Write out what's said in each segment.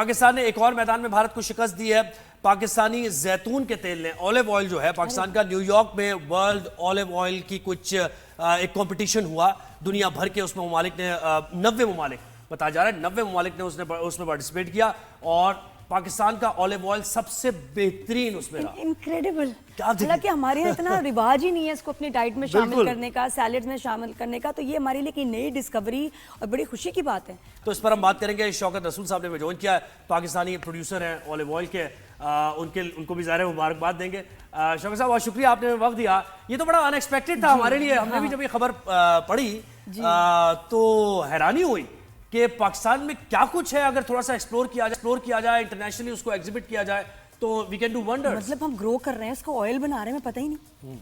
پاکستان نے ایک اور میدان میں بھارت کو شکست دی ہے. پاکستانی زیتون کے تیل نے اولیو آئل جو ہے پاکستان کا نیو یارک میں ورلڈ اولیو آئل کی کچھ ایک کمپٹیشن ہوا دنیا بھر کے. اس میں ممالک نے 90 ممالک بتایا جا رہا ہے 90 ممالک نے اس میں پارٹیسپیٹ کیا اور پاکستان کا اولیو آئل سب سے بہترین اس میں رہا. انکریڈیبل. حالانکہ ہمارے یہاں اتنا رواج ہی نہیں ہے اس کو اپنی ڈائٹ میں شامل کرنے کا, سیلڈ میں شامل کرنے کا, تو یہ ہمارے لیے ایک نئی ڈسکوری اور بڑی خوشی کی بات ہے. تو اس پر ہم بات کریں گے. شوکت رسول صاحب نے جوائن کیا ہے, پاکستانی پروڈیوسر ہیں اولیو آئل کے, ان کو بھی ظاہر مبارکباد دیں گے. شوکت صاحب بہت شکریہ آپ نے وقت دیا. یہ تو بڑا ان ایکسپیکٹڈ تھا ہمارے لیے. ہم نے بھی جب یہ خبر پڑھی تو حیرانی ہوئی کہ پاکستان میں کیا کچھ ہے. اگر تھوڑا سا ایکسپلور کیا جائے انٹرنیشنلی اس کو ایگزیبٹ کیا جائے تو وی کین ڈو ونڈرز. مطلب ہم گرو کر رہے ہیں, اس کو آئل بنا رہے ہیں, ہمیں پتہ ہی نہیں.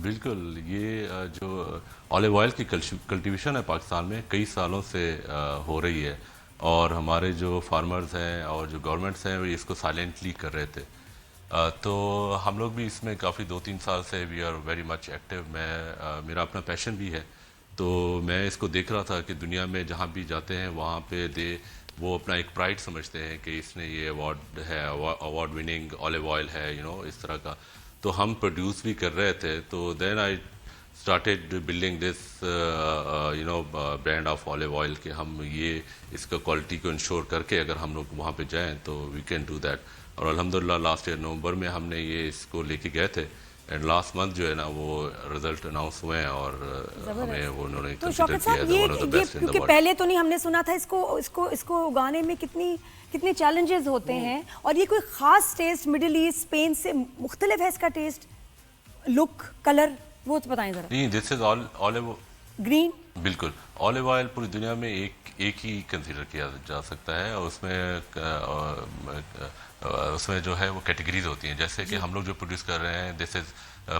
بالکل. یہ جو اولیو آئل کی کلٹیویشن ہے پاکستان میں کئی سالوں سے ہو رہی ہے اور ہمارے جو فارمرز ہیں اور جو گورنمنٹس ہیں وہ اس کو سائلنٹلی کر رہے تھے. تو ہم لوگ بھی اس میں کافی 2-3 سال سے we are very much active. میرا اپنا پیشن بھی ہے, تو میں اس کو دیکھ رہا تھا کہ دنیا میں جہاں بھی جاتے ہیں وہاں پہ وہ اپنا ایک پرائڈ سمجھتے ہیں کہ اس نے یہ ایوارڈ ہے, ایوارڈ وننگ اولیو آئل ہے, اس طرح کا. تو ہم پروڈیوس بھی کر رہے تھے. تو then I started building this brand of olive oil کہ ہم اس کا کوالٹی کو انشور کر کے اگر ہم لوگ وہاں پہ جائیں تو وی کین ڈو دیٹ. اور الحمدللہ لاسٹ ایئر نومبر میں ہم نے اس کو لے کے گئے تھے اینڈ لاسٹ منتھ جو ہے نا وہ رزلٹ اناؤنس ہوئے ہیں اور ہمیں وہ انہوں نے کنسیڈر کیا ہے one of the best in the world. پہلے تو نہیں ہم نے سنا تھا اس کو اگانے میں کتنے چیلنجز ہوتے ہیں, اور یہ کوئی خاص ٹیسٹ مڈل ایسٹ اسپین سے مختلف ہے اس کا ٹیسٹ, لک, کلر, وہ بتائیں ذرا. نہیں, دس از اولیو گرین. بالکل. اولیو آئل پوری دنیا میں ایک ہی کنسیڈر کیا جا سکتا ہے اور اس میں جو ہے وہ کیٹیگریز ہوتی ہیں. جیسے کہ ہم لوگ جو پروڈیوس کر رہے ہیں this is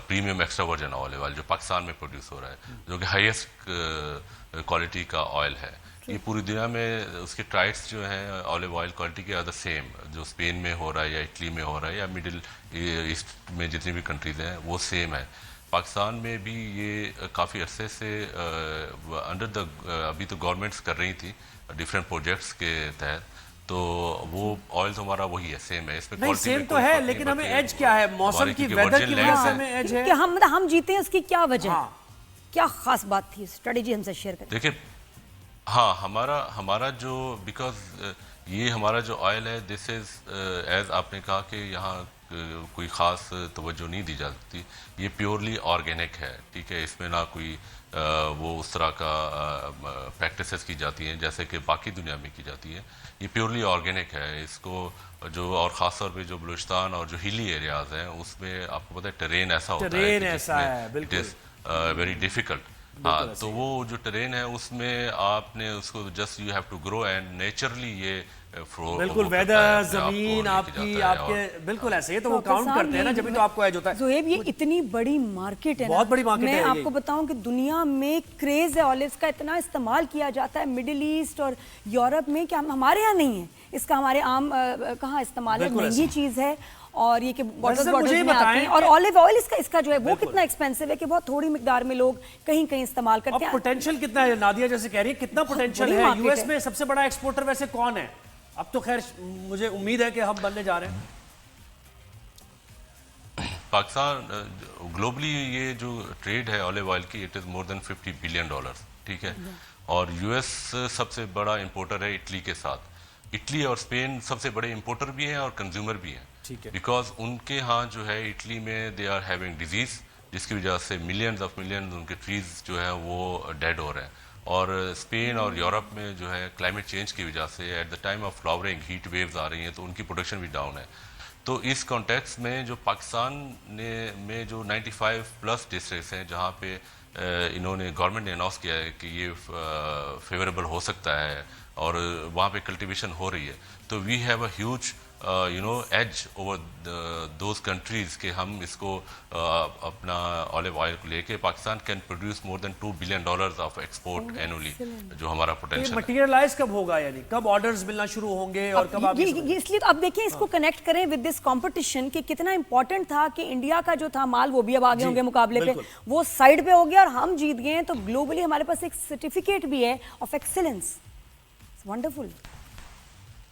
premium extra virgin olive oil جو پاکستان میں پروڈیوس ہو رہا ہے, جو کہ ہائیسٹ کوالٹی کا آئل ہے. یہ پوری دنیا میں اس کے ٹرائٹس جو ہیں اولیو آئل کوالٹی کے آر دا سیم, جو اسپین میں ہو رہا ہے یا اٹلی میں ہو رہا ہے یا مڈل ایسٹ میں جتنی بھی کنٹریز ہیں وہ سیم ہے. پاکستان میں بھی یہ کافی عرصے سے ابھی تو گورنمنٹس کر رہی تھی ڈفرینٹ پروجیکٹس کے تحت, تو وہ آئل ہمارا وہی ہے, سیم ہے. اس میں سیم تو ہے لیکن ہمیں ایج کیا ہے, موسم کی ویدر کی وجہ سے ہمیں ایج ہے. ہم جیتے ہیں, اس کی کیا وجہ ہے, کیا خاص بات تھی, اسٹریٹجی ہم سے شیئر کریں. دیکھیں, ہاں ہمارا جو بیکاز یہ ہمارا جو آئل ہے دس از ایز آپ نے کہا کہ یہاں کوئی خاص توجہ نہیں دی جاتی. یہ پیورلی آرگینک ہے, ٹھیک ہے. اس میں نہ کوئی وہ اس طرح کا پریکٹسز کی جاتی ہیں جیسے کہ باقی دنیا میں کی جاتی ہیں. یہ پیورلی آرگینک ہے. اس کو جو اور خاص طور پہ جو بلوچستان اور جو ہیلی ایریاز ہیں اس میں آپ کو پتہ ہے ٹرین ایسا ہوتا ہے کہ اٹ از ویری ڈیفیکلٹ. ہاں, تو وہ جو ٹرین ہے اس میں آپ نے اس کو just you have to grow and naturally یہ بالکل ویدر, زمین آپ کے بالکل ایسے ہے, تو وہ کاؤنٹ کرتے ہیں نا جبھی تو آپ کو ایج ہوتا ہے. زہیب, یہ اتنی بڑی مارکیٹ ہے, بہت بڑی مارکیٹ ہے. میں آپ کو بتاؤں کہ دنیا میں کریز ہے اولیوز کا, اتنا استعمال کیا جاتا ہے مڈل ایسٹ اور یورپ میں کہ ہمارے یہاں نہیں ہے اس کا. ہمارے عام کہاں استعمال ہے, مہنگی چیز ہے. اور یہ کہ بوٹلز میں آتے ہیں, اور اولیو آئل اس کا جو ہے وہ کتنا ایکسپینسو ہے کہ بہت تھوڑی مقدار میں لوگ کہیں استعمال کرتے ہیں. اب پوٹینشیل کتنا ہے, نادیہ جیسے کہہ رہی ہے کتنا پوٹینشیل ہے. یو ایس میں سب سے بڑا ایکسپورٹر ویسے کون ہے؟ اب تو خیر مجھے امید ہے کہ ہم بننے جا رہے ہیں. پاکستان گلوبلی یہ جو ٹریڈ ہے اولیو آئل کی it is more than $50 billion, ٹھیک ہے. اور یو ایس سب سے بڑا امپورٹر ہے اٹلی کے ساتھ. اٹلی اور اسپین سب سے بڑے امپورٹر بھی ہیں اور کنزیومر بھی ہیں, بیکاز ان کے ہاں جو ہے اٹلی میں دے آر ہیونگ ڈیزیز جس کی وجہ سے ملینز آف ملینز ان کے ٹریز جو ہے وہ ڈیڈ ہو رہے ہیں. اور اسپین اور یورپ میں جو ہے کلائمیٹ چینج کی وجہ سے at the time of flowering heat waves آ رہی ہیں تو ان کی پروڈکشن بھی ڈاؤن ہے. تو اس کانٹیکس میں جو پاکستان میں جو 95+ ڈسٹرکٹس ہیں جہاں پہ انہوں نے گورنمنٹ نے اناؤنس کیا ہے کہ یہ فیوریبل ہو سکتا ہے اور وہاں پہ کلٹیویشن ہو رہی ہے, تو we have a huge edge over those countries کہ ہم اس کو اپنا اولیو آئل کو لے کے Pakistan can produce more than $2 billion of export annually, جو ہمارا پوٹینشیل ہے. مٹیریلائز کب ہوگا, یعنی کب آرڈرز ملنا شروع ہوں گے اور کب آپ اس لیے اب دیکھیں اس کو کنیکٹ کریں ود دس کمپٹیشن کہ کتنا امپورٹنٹ تھا کہ انڈیا کا جو تھا مال وہ بھی اب آگے ہوں گے مقابلے پہ, وہ سائڈ پہ ہو گیا اور ہم جیت گئے ہیں. تو گلوبلی ہمارے پاس ایک سرٹیفکیٹ بھی ہے آف ایکسلنس. ونڈرفل.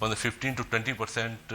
15 to 20%